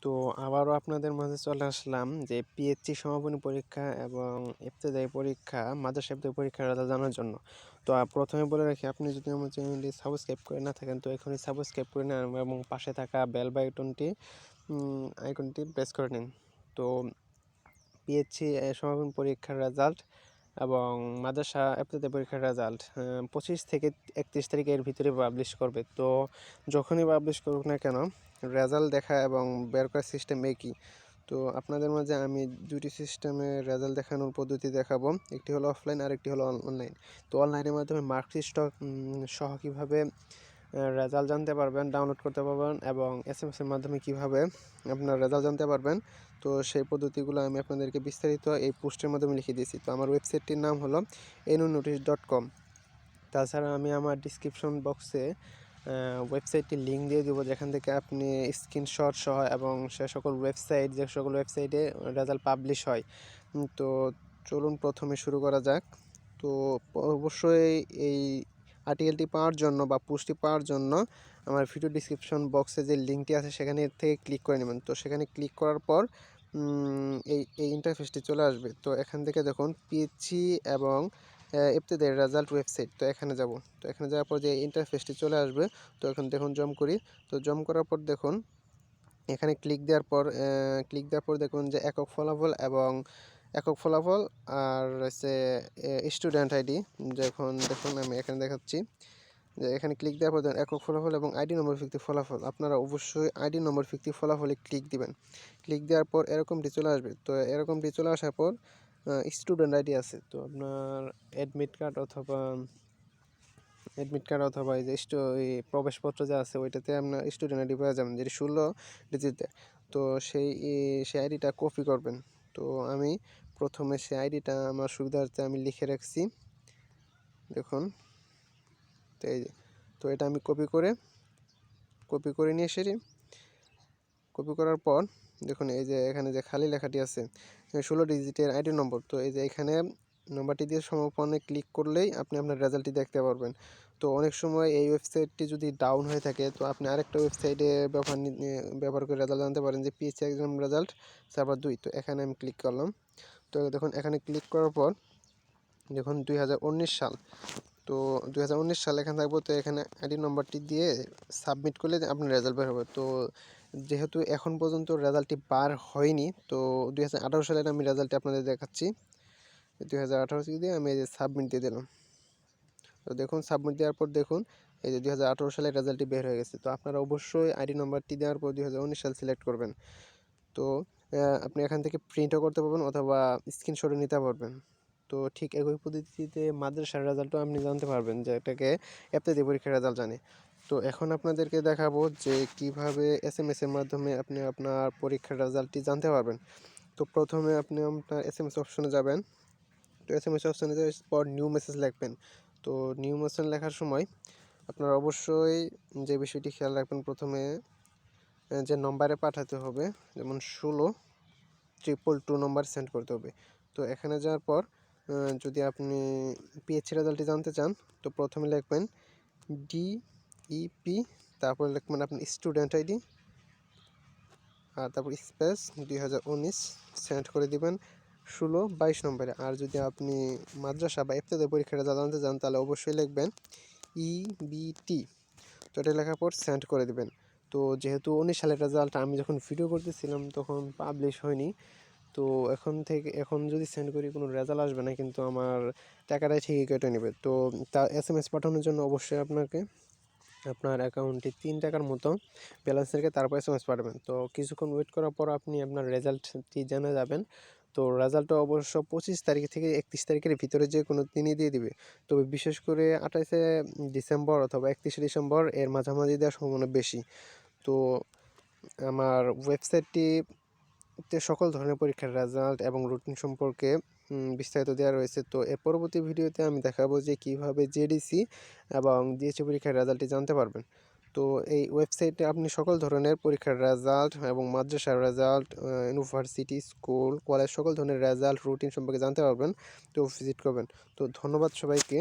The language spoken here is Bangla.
তো আবারও আপনাদের মাঝে চলে আসলাম যে পিএসসি সমাপনী পরীক্ষা এবং ইবতেদায়ী পরীক্ষা মাদ্রাসা ইবতেদায়ী পরীক্ষার রেজাল্ট জানার জন্য। তো প্রথমে বলে রাখি, আপনি যদি আমার চ্যানেলটি সাবস্ক্রাইব করে না থাকেন তো এখনই সাবস্ক্রাইব করে নিন এবং পাশে থাকা বেল আইকনটি প্রেস করে নিন। তো পিএসসি সমাপনী পরীক্ষার রেজাল্ট এবং মাদ্রাসা ইবতেদায়ী পরীক্ষার রেজাল্ট 25 থেকে 31 তারিখের ভিতরে পাবলিশ করবে। তো যখনই পাবলিশ করুক না কেন, রেজাল্ট দেখা এবং বের করার সিস্টেম একই। তো আপনাদের মাঝে আমি দুটি সিস্টেমে রেজাল্ট দেখানোর পদ্ধতি দেখাবো, একটি হলো অফলাইন আর একটি হলো অনলাইন। তো অনলাইনের মাধ্যমে মার্কশিট সহ কীভাবে রেজাল্ট জানতে পারবেন, ডাউনলোড করতে পারবেন এবং SMS এর মাধ্যমে কিভাবে আপনার রেজাল্ট জানতে পারবেন, তো সেই পদ্ধতিগুলো আমি আপনাদেরকে বিস্তারিত এই পোস্টের মাধ্যমে লিখে দিয়েছি। তো আমার ওয়েবসাইটটির নাম হলো nunotice.com। তাছাড়া আমি আমার ডিসক্রিপশন বক্সে ওয়েবসাইটটির লিঙ্ক দিয়ে দেবো, যেখান থেকে আপনি স্ক্রিনশট সহ এবং সে সকল ওয়েবসাইটে রেজাল্ট পাবলিশ হয়। তো চলুন প্রথমে শুরু করা যাক। তো অবশ্যই এই আর্টিকেলটি পাওয়ার জন্য বা পোস্টটি পাওয়ার জন্য আমার ভিডিও ডিসক্রিপশন বক্সে যে লিঙ্কটি আছে সেখানে থেকে ক্লিক করে নেবেন। তো সেখানে ক্লিক করার পর এই ইন্টারফেসটি চলে আসবে। তো এখান থেকে দেখুন পিএসসি এবং ইবতেদায়ী রেজাল্ট ওয়েবসাইট। তো এখানে যাব। তো এখানে যাওয়ার পর যে ইন্টারফেসটি চলে আসবে, তো এখন দেখুন জম করি। তো জম করার পর দেখুন এখানে ক্লিক দেওয়ার পর দেখুন যে একক ফলাফল আর হচ্ছে স্টুডেন্ট আইডি। যখন দেখুন আমি এখানে দেখাচ্ছি যে এখানে ক্লিক দেওয়ার পর একক ফলাফল এবং আইডি নম্বর ভিত্তিক ফলাফল। আপনারা অবশ্যই আইডি নম্বর ভিত্তিক ফলাফলে ক্লিক দিবেন। ক্লিক দেওয়ার পর এরকমটি চলে আসবে। তো এরকমটি চলে আসার পর স্টুডেন্ট আইডি আছে। তো আপনার অ্যাডমিট কার্ড অথবা এই যে প্রবেশপত্র যা আছে ওইটাতে আপনার স্টুডেন্ট আইডি পাওয়া যাবেন, যেটি 16 ডিজিটের। তো সেই আইডিটা কপি করবেন। তো আমি প্রথমে সেই আইডিটা আমার সুবিধার্থে আমি লিখে রাখছি, দেখুন। তো এটা আমি কপি করে নিয়ে এসেছি। কপি করার পর দেখুন এই যে এখানে যে খালি লেখাটি আছে 16 ডিজিটের আইডি নম্বর। তো এই যে এখানে নম্বরটি দিয়ে সমাপনে ক্লিক করলেই আপনি আপনার রেজাল্টটি দেখতে পারবেন। তো অনেক সময় এই ওয়েবসাইটটি যদি ডাউন হয়ে থাকে তো আপনি আরেকটা ওয়েবসাইটে ব্যবহার করে রেজাল্ট জানতে পারেন, যে পিএসসি এক্সাম রেজাল্ট সার্ভার 2। তো এখানে আমি ক্লিক করলাম। তো দেখুন এখানে ক্লিক করার পর দেখুন 2019 সাল। তো 2019 সাল এখানে থাকবো। তো এখানে আইডি নম্বরটি দিয়ে সাবমিট করলে আপনার রেজাল্ট বের হবে। তো যেহেতু এখন পর্যন্ত রেজাল্টটি বার হয়নি, তো 2018 সালের আমি রেজাল্টটি আপনাদের দেখাচ্ছি। 2018 দিয়ে আমি এই যে সাবমিট দিয়ে দিলাম। তো দেখুন সাবমিট দেওয়ার পর দেখুন এই যে 2018 সালের রেজাল্টটি বের হয়ে গেছে। তো আপনারা অবশ্যই আইডি নম্বরটি দেওয়ার পর 2019 সাল সিলেক্ট করবেন। তো আপনি এখান থেকে প্রিন্টও করতে পারবেন অথবা স্ক্রিনশটও নিতে পারবেন। তো ঠিক একই পদ্ধতিতে মাদ্রাসার রেজাল্টও আপনি জানতে পারবেন, যে এটাকে ইবতেদায়ী পরীক্ষার রেজাল্ট জানে। তো এখন আপনাদেরকে দেখাবো যে কিভাবে SMS এর মাধ্যমে আপনি আপনার পরীক্ষার রেজাল্টটি জানতে পারবেন। তো প্রথমে আপনি আপনার SMS অপশনে যাবেন। তো SMS অপশনে যাওয়ার পর নিউ মেসেজ লিখবেন। তো নিউ মেসেজ লেখার সময় আপনারা অবশ্যই যে বিষয়টি খেয়াল রাখবেন, প্রথমে যে নম্বরে পাঠাতে হবে, যেমন 16-222 নম্বর সেন্ড করতে হবে। তো এখানে যাওয়ার পর যদি আপনি পিএসসি রেজাল্টটি জানতে চান তো প্রথমে লিখবেন DEP, তারপর লিখবেন আপনার স্টুডেন্ট আইডি আর তারপর স্পেস 2019 সেন্ড করে দিবেন 16-22 নম্বরে। আর যদি আপনি মাদ্রাসা বা ইবতেদায়ী পরীক্ষার রেজাল্ট জানতে চান তাহলে অবশ্যই লিখবেন EBT। তো এটা লেখার পর সেন্ড করে দিবেন। তো যেহেতু 19 সালের রেজাল্ট আমি যখন ভিডিও করতেছিলাম তখন পাবলিশ হয়নি, তো এখন যদি সেন্ড করি কোনো রেজাল্ট আসবে না, কিন্তু আমার টাকাটাই ঠিকই কেটে নেবে। তো SMS পাঠানোর জন্য অবশ্যই আপনাকে আপনার অ্যাকাউন্টে 3 টাকার মতো ব্যালেন্স রেখে তারপর SMS পাঠাবেন। তো কিছুক্ষণ ওয়েট করার পর আপনি আপনার রেজাল্টটি জেনে যাবেন। তো রেজাল্টটা অবশ্য 25 তারিখ থেকে 31 তারিখের ভিতরে যে কোনো দিনই দিয়ে দিবে। তবে বিশেষ করে 28শে ডিসেম্বর অথবা 31শে ডিসেম্বর এর মাঝামাঝি দেওয়ার সম্ভাবনা বেশি। তো আমার ওয়েবসাইটটিতে সকল ধরনের পরীক্ষার রেজাল্ট এবং রুটিন সম্পর্কে বিস্তারিত দেওয়া রয়েছে। তো এর পরবর্তী ভিডিওতে আমি দেখাবো যে কীভাবে জেডিসি এবং ডিএসসি পরীক্ষার রেজাল্টটি জানতে পারবেন। তো এই ওয়েবসাইটে আপনি সকল ধরনের পরীক্ষার রেজাল্ট এবং মাদ্রাসার রেজাল্ট, ইউনিভার্সিটি, স্কুল, কলেজ সকল ধরনের রেজাল্ট রুটিন সম্পর্কে জানতে পারবেন। তো ভিজিট করবেন। তো ধন্যবাদ সবাইকে।